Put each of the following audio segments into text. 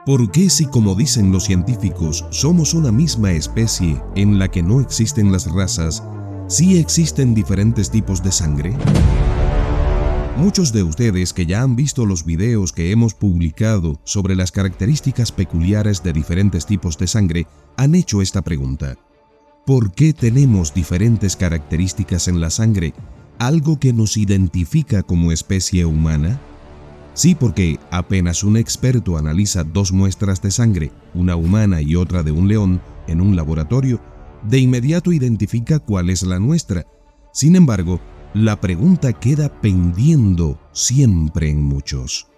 ¿Por qué si, como dicen los científicos, somos una misma especie en la que no existen las razas, sí existen diferentes tipos de sangre? Muchos de ustedes que ya han visto los videos que hemos publicado sobre las características peculiares de diferentes tipos de sangre han hecho esta pregunta. ¿Por qué tenemos diferentes características en la sangre, algo que nos identifica como especie humana? Sí, porque apenas un experto analiza dos muestras de sangre, una humana y otra de un león, en un laboratorio, de inmediato identifica cuál es la nuestra. Sin embargo, la pregunta queda pendiendo siempre en muchos.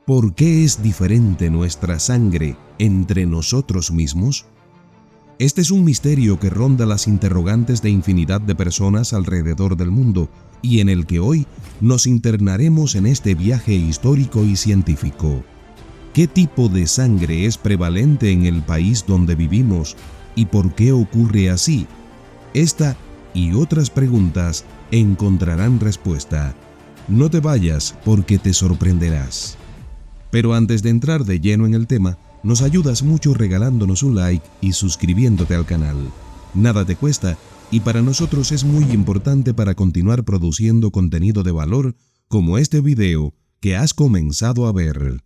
¿Por qué es diferente nuestra sangre entre nosotros mismos? Este es un misterio que ronda las interrogantes de infinidad de personas alrededor del mundo y en el que hoy nos internaremos en este viaje histórico y científico. ¿Qué tipo de sangre es prevalente en el país donde vivimos y por qué ocurre así? Esta y otras preguntas encontrarán respuesta. No te vayas porque te sorprenderás. Pero antes de entrar de lleno en el tema, nos ayudas mucho regalándonos un like y suscribiéndote al canal. Nada te cuesta y para nosotros es muy importante para continuar produciendo contenido de valor como este video que has comenzado a ver.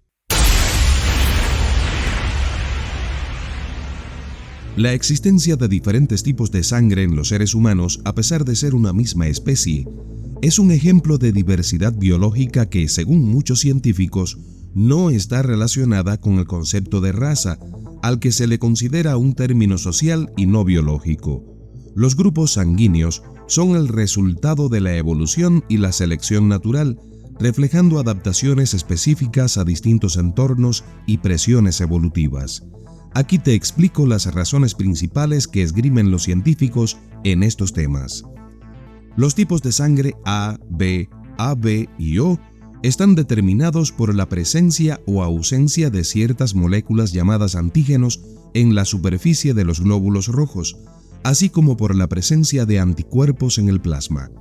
La existencia de diferentes tipos de sangre en los seres humanos, a pesar de ser una misma especie, es un ejemplo de diversidad biológica que, según muchos científicos, no está relacionada con el concepto de raza, al que se le considera un término social y no biológico. Los grupos sanguíneos son el resultado de la evolución y la selección natural, reflejando adaptaciones específicas a distintos entornos y presiones evolutivas. Aquí te explico las razones principales que esgrimen los científicos en estos temas. Los tipos de sangre A, B, AB y O están determinados por la presencia o ausencia de ciertas moléculas llamadas antígenos en la superficie de los glóbulos rojos, así como por la presencia de anticuerpos en el plasma.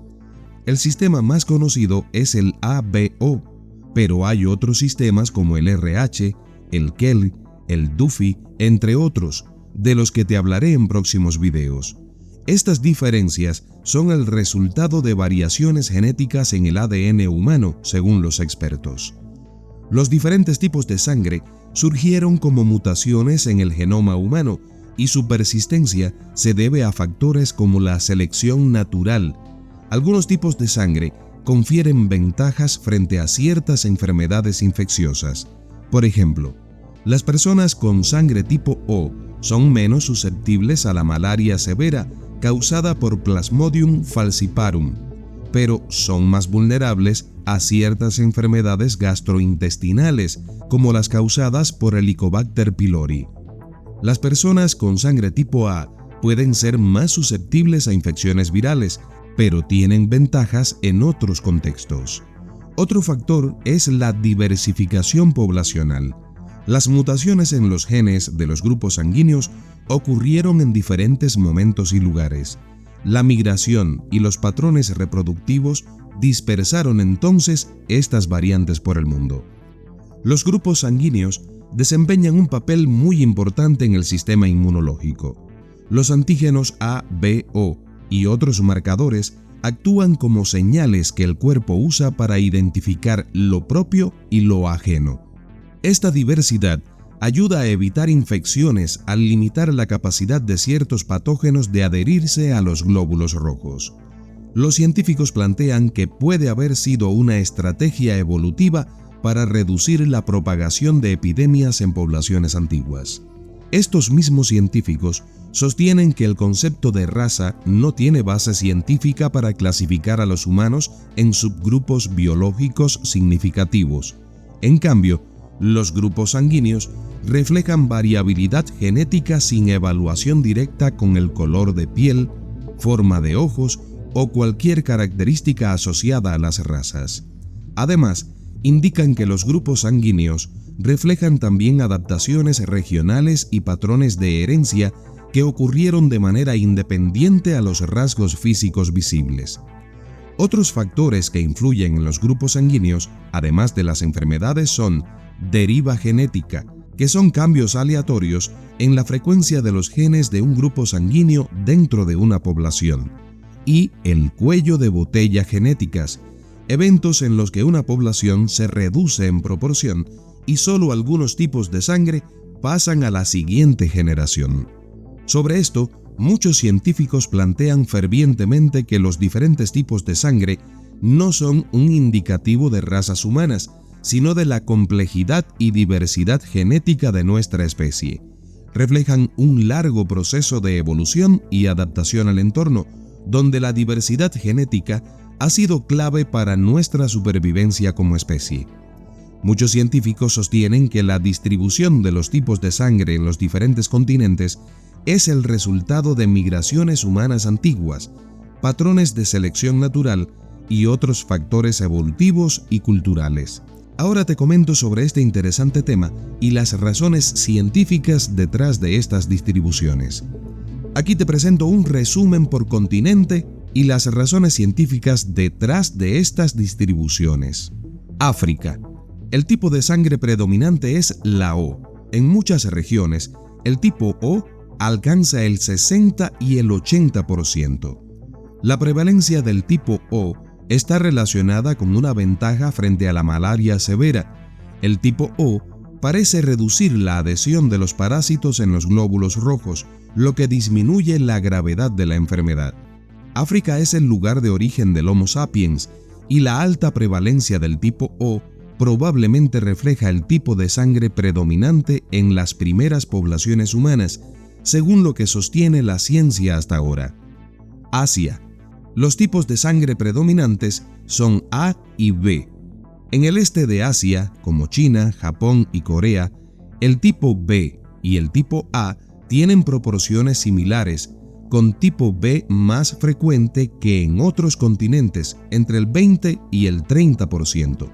El sistema más conocido es el ABO, pero hay otros sistemas como el RH, el KEL, el DUFI, entre otros, de los que te hablaré en próximos videos. Estas diferencias son el resultado de variaciones genéticas en el ADN humano, según los expertos. Los diferentes tipos de sangre surgieron como mutaciones en el genoma humano y su persistencia se debe a factores como la selección natural. Algunos tipos de sangre confieren ventajas frente a ciertas enfermedades infecciosas. Por ejemplo, las personas con sangre tipo O son menos susceptibles a la malaria severa causada por Plasmodium falciparum, pero son más vulnerables a ciertas enfermedades gastrointestinales, como las causadas por Helicobacter pylori. Las personas con sangre tipo A pueden ser más susceptibles a infecciones virales, pero tienen ventajas en otros contextos. Otro factor es la diversificación poblacional. Las mutaciones en los genes de los grupos sanguíneos ocurrieron en diferentes momentos y lugares. La migración y los patrones reproductivos dispersaron entonces estas variantes por el mundo. Los grupos sanguíneos desempeñan un papel muy importante en el sistema inmunológico. Los antígenos A, B, O y otros marcadores actúan como señales que el cuerpo usa para identificar lo propio y lo ajeno. Esta diversidad ayuda a evitar infecciones al limitar la capacidad de ciertos patógenos de adherirse a los glóbulos rojos. Los científicos plantean que puede haber sido una estrategia evolutiva para reducir la propagación de epidemias en poblaciones antiguas. Estos mismos científicos sostienen que el concepto de raza no tiene base científica para clasificar a los humanos en subgrupos biológicos significativos. En cambio, los grupos sanguíneos reflejan variabilidad genética sin evaluación directa con el color de piel, forma de ojos o cualquier característica asociada a las razas. Además, indican que los grupos sanguíneos reflejan también adaptaciones regionales y patrones de herencia que ocurrieron de manera independiente a los rasgos físicos visibles. Otros factores que influyen en los grupos sanguíneos, además de las enfermedades, son deriva genética, que son cambios aleatorios en la frecuencia de los genes de un grupo sanguíneo dentro de una población, y el cuello de botella genéticas, eventos en los que una población se reduce en proporción y solo algunos tipos de sangre pasan a la siguiente generación. Sobre esto, muchos científicos plantean fervientemente que los diferentes tipos de sangre no son un indicativo de razas humanas, sino de la complejidad y diversidad genética de nuestra especie. Reflejan un largo proceso de evolución y adaptación al entorno, donde la diversidad genética ha sido clave para nuestra supervivencia como especie. Muchos científicos sostienen que la distribución de los tipos de sangre en los diferentes continentes es el resultado de migraciones humanas antiguas, patrones de selección natural y otros factores evolutivos y culturales. Ahora te comento sobre este interesante tema y las razones científicas detrás de estas distribuciones. Aquí te presento un resumen por continente y las razones científicas detrás de estas distribuciones. África. El tipo de sangre predominante es la O. En muchas regiones, el tipo O alcanza el 60 y el 80%. La prevalencia del tipo O está relacionada con una ventaja frente a la malaria severa. El tipo O parece reducir la adhesión de los parásitos en los glóbulos rojos, lo que disminuye la gravedad de la enfermedad. África es el lugar de origen del Homo sapiens y la alta prevalencia del tipo O probablemente refleja el tipo de sangre predominante en las primeras poblaciones humanas, según lo que sostiene la ciencia hasta ahora. Asia. Los tipos de sangre predominantes son A y B. En el este de Asia, como China, Japón y Corea, el tipo B y el tipo A tienen proporciones similares, con tipo B más frecuente que en otros continentes, entre el 20 y el 30%.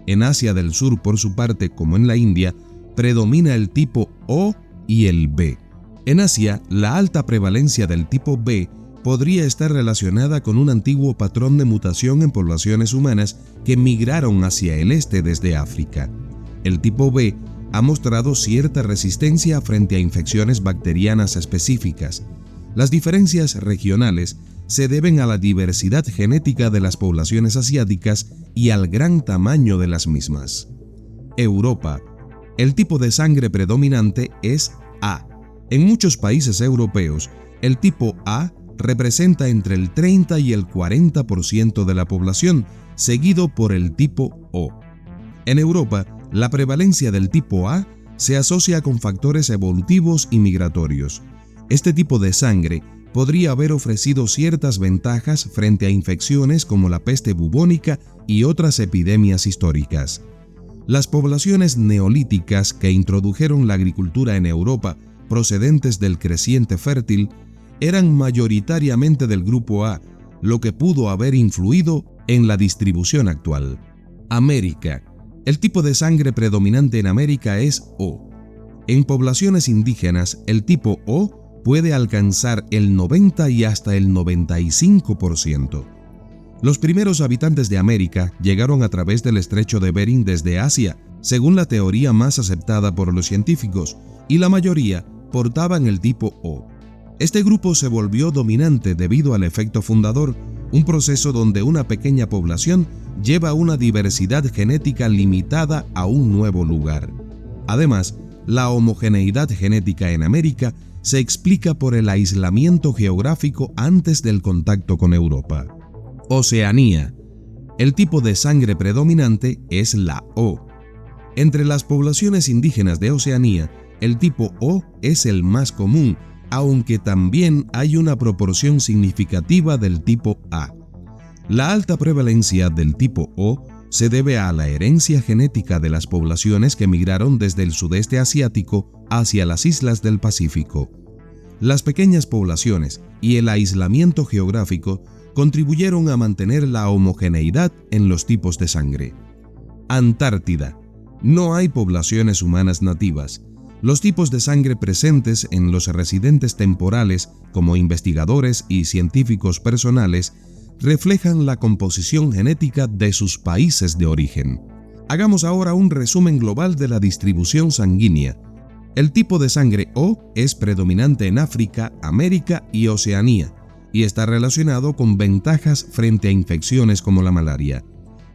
En Asia del Sur, por su parte, como en la India, predomina el tipo O y el B. En Asia, la alta prevalencia del tipo B podría estar relacionada con un antiguo patrón de mutación en poblaciones humanas que migraron hacia el este desde África. El tipo B ha mostrado cierta resistencia frente a infecciones bacterianas específicas. Las diferencias regionales se deben a la diversidad genética de las poblaciones asiáticas y al gran tamaño de las mismas. Europa. El tipo de sangre predominante es A. En muchos países europeos, el tipo A representa entre el 30 y el 40% de la población, seguido por el tipo O. En Europa, la prevalencia del tipo A se asocia con factores evolutivos y migratorios. Este tipo de sangre podría haber ofrecido ciertas ventajas frente a infecciones como la peste bubónica y otras epidemias históricas. Las poblaciones neolíticas que introdujeron la agricultura en Europa, procedentes del creciente fértil, eran mayoritariamente del grupo A, lo que pudo haber influido en la distribución actual. América. El tipo de sangre predominante en América es O. En poblaciones indígenas, el tipo O puede alcanzar el 90 y hasta el 95%. Los primeros habitantes de América llegaron a través del estrecho de Bering desde Asia, según la teoría más aceptada por los científicos, y la mayoría portaban el tipo O. Este grupo se volvió dominante debido al efecto fundador, un proceso donde una pequeña población lleva una diversidad genética limitada a un nuevo lugar. Además, la homogeneidad genética en América se explica por el aislamiento geográfico antes del contacto con Europa. Oceanía. El tipo de sangre predominante es la O. Entre las poblaciones indígenas de Oceanía, el tipo O es el más común, aunque también hay una proporción significativa del tipo A. La alta prevalencia del tipo O se debe a la herencia genética de las poblaciones que migraron desde el sudeste asiático hacia las islas del Pacífico. Las pequeñas poblaciones y el aislamiento geográfico contribuyeron a mantener la homogeneidad en los tipos de sangre. Antártida. No hay poblaciones humanas nativas. Los tipos de sangre presentes en los residentes temporales, como investigadores y científicos personales, reflejan la composición genética de sus países de origen. Hagamos ahora un resumen global de la distribución sanguínea El tipo de sangre O es predominante en África, América y Oceanía, y está relacionado con ventajas frente a infecciones como la malaria.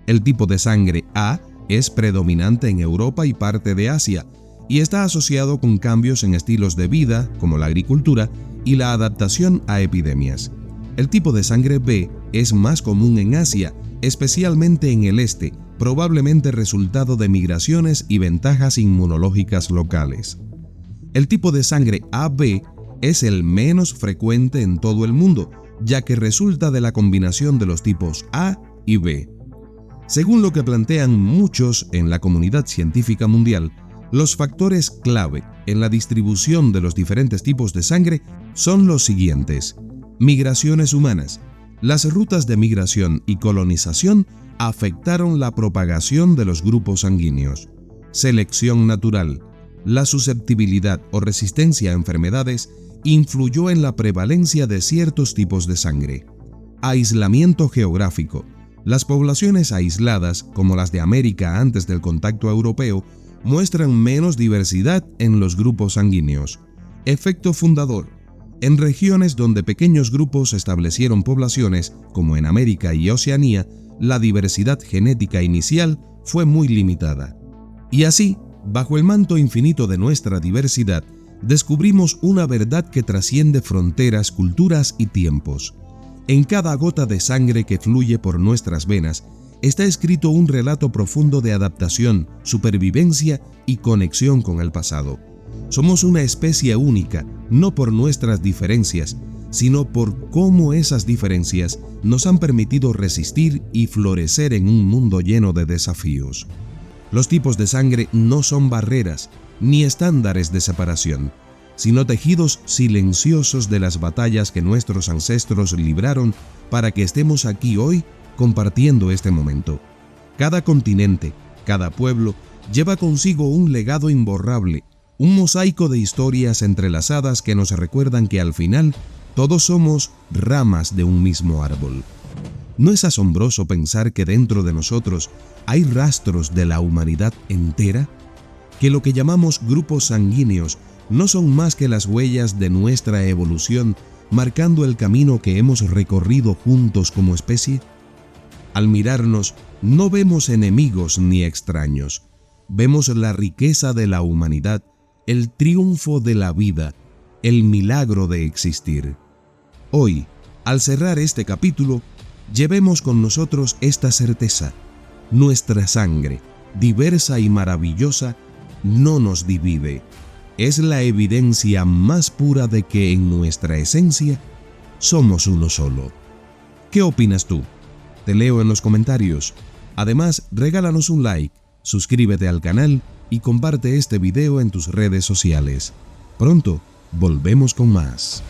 El tipo de sangre A es predominante en Europa y parte de Asia, y está asociado con cambios en estilos de vida, como la agricultura, y la adaptación a epidemias. El tipo de sangre B es más común en Asia, especialmente en el este, probablemente resultado de migraciones y ventajas inmunológicas locales. El tipo de sangre AB es el menos frecuente en todo el mundo, ya que resulta de la combinación de los tipos A y B. Según lo que plantean muchos en la comunidad científica mundial, los factores clave en la distribución de los diferentes tipos de sangre son los siguientes: migraciones humanas. Las rutas de migración y colonización afectaron la propagación de los grupos sanguíneos. Selección natural. La susceptibilidad o resistencia a enfermedades influyó en la prevalencia de ciertos tipos de sangre. Aislamiento geográfico. Las poblaciones aisladas, como las de América antes del contacto europeo, muestran menos diversidad en los grupos sanguíneos. Efecto fundador. En regiones donde pequeños grupos establecieron poblaciones, como en América y Oceanía, la diversidad genética inicial fue muy limitada. Y así, bajo el manto infinito de nuestra diversidad, descubrimos una verdad que trasciende fronteras, culturas y tiempos. En cada gota de sangre que fluye por nuestras venas está escrito un relato profundo de adaptación, supervivencia y conexión con el pasado. Somos una especie única, no por nuestras diferencias, sino por cómo esas diferencias nos han permitido resistir y florecer en un mundo lleno de desafíos. Los tipos de sangre no son barreras ni estándares de separación, sino tejidos silenciosos de las batallas que nuestros ancestros libraron para que estemos aquí hoy compartiendo este momento. Cada continente, cada pueblo, lleva consigo un legado imborrable, un mosaico de historias entrelazadas que nos recuerdan que al final todos somos ramas de un mismo árbol. ¿No es asombroso pensar que dentro de nosotros hay rastros de la humanidad entera? Que lo que llamamos grupos sanguíneos no son más que las huellas de nuestra evolución, marcando el camino que hemos recorrido juntos como especie. Al mirarnos, no vemos enemigos ni extraños. Vemos la riqueza de la humanidad, el triunfo de la vida, el milagro de existir. Hoy, al cerrar este capítulo, llevemos con nosotros esta certeza: nuestra sangre, diversa y maravillosa, no nos divide. Es la evidencia más pura de que en nuestra esencia somos uno solo. ¿Qué opinas tú? Te leo en los comentarios. Además, regálanos un like, suscríbete al canal y comparte este video en tus redes sociales. Pronto, volvemos con más.